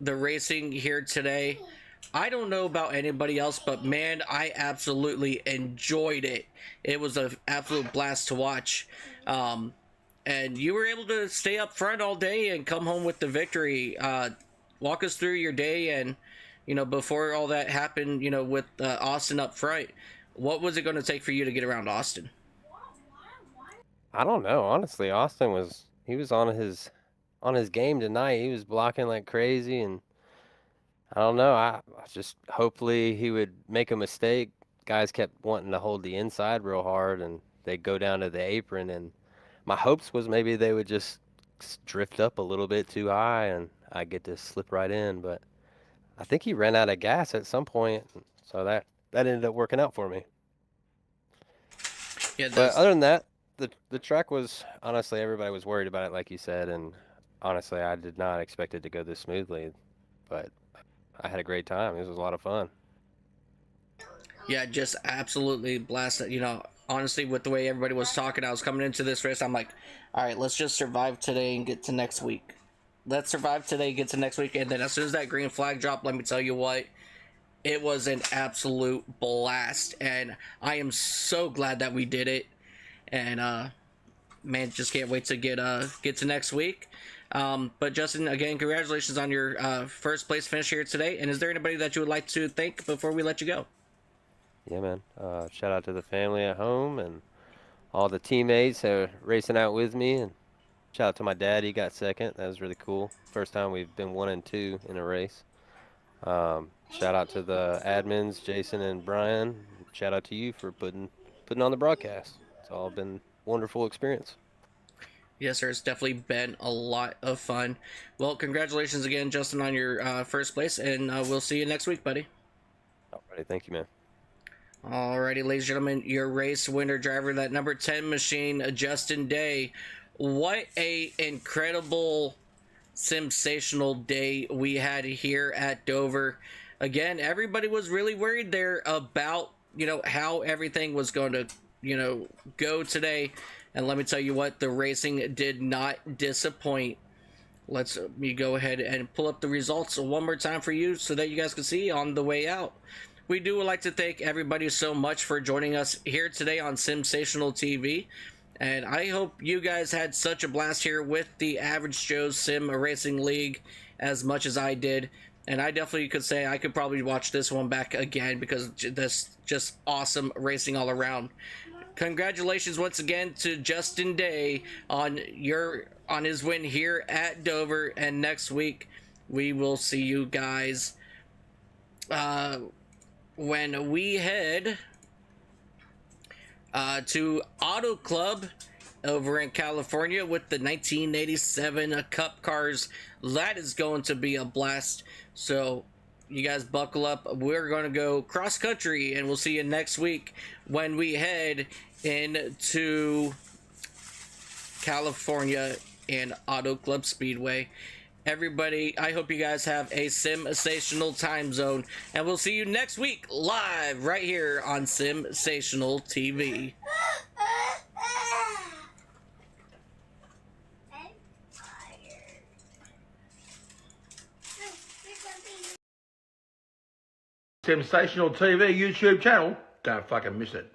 S1: the racing here today. I don't know about anybody else, but man, I absolutely enjoyed it. It was an absolute blast to watch. And you were able to stay up front all day and come home with the victory. walk us through your day and, before all that happened, with Austin up front. What was it going to take for you to get around Austin?
S5: I don't know, honestly. Austin he was on his game tonight. He was blocking like crazy, and I don't know. I just hopefully he would make a mistake. Guys kept wanting to hold the inside real hard, and they'd go down to the apron. And my hopes was maybe they would just drift up a little bit too high, and I get to slip right in. But I think he ran out of gas at some point, so that ended up working out for me.
S1: Yeah,
S5: But other than that, the track was honestly everybody was worried about it, like you said, and honestly I did not expect it to go this smoothly, but I had a great time. It was a lot of fun.
S1: Yeah, just absolutely blasted. Honestly, with the way everybody was talking, I was coming into this race, I'm like, all right, let's just survive today and get to next week. Let's survive today, get to next week. And then as soon as that green flag dropped, let me tell you what, it was an absolute blast. And I am so glad that we did it. And, man, just can't wait to get to next week. But Justin, again, congratulations on your first place finish here today. And is there anybody that you would like to thank before we let you go?
S5: Yeah, man. Shout out to the family at home and all the teammates that are racing out with me, and shout out to my dad. He got second. That was really cool. First time we've been 1 and 2 in a race. Shout out to the admins, Jason and Brian. Shout out to you for putting on the broadcast. It's all been a wonderful experience.
S1: Yes, sir. It's definitely been a lot of fun. Well, congratulations again, Justin, on your first place, and we'll see you next week, buddy.
S5: Alrighty, thank you, man.
S1: Alrighty, ladies and gentlemen, your race winner driver, that number 10 machine, Justin Day. What a incredible, sensational day we had here at Dover. Again, everybody was really worried there about, how everything was going to, go today. And let me tell you what, the racing did not disappoint. Let me go ahead and pull up the results one more time for you so that you guys can see on the way out. We do like to thank everybody so much for joining us here today on Simsational TV. And I hope you guys had such a blast here with the Average Joe's Sim Racing League as much as I did. And I definitely could say I could probably watch this one back again because that's just awesome racing all around. Congratulations once again to Justin Day on his win here at Dover. And next week we will see you guys when we head to Auto Club over in California with the 1987 Cup cars. That is going to be a blast. So you guys buckle up. We're going to go cross country, and we'll see you next week when we head into California and Auto Club Speedway. Everybody, I hope you guys have a sensational time zone, and we'll see you next week live right here on Simsational TV.
S6: Simsational TV YouTube channel. Don't fucking miss it.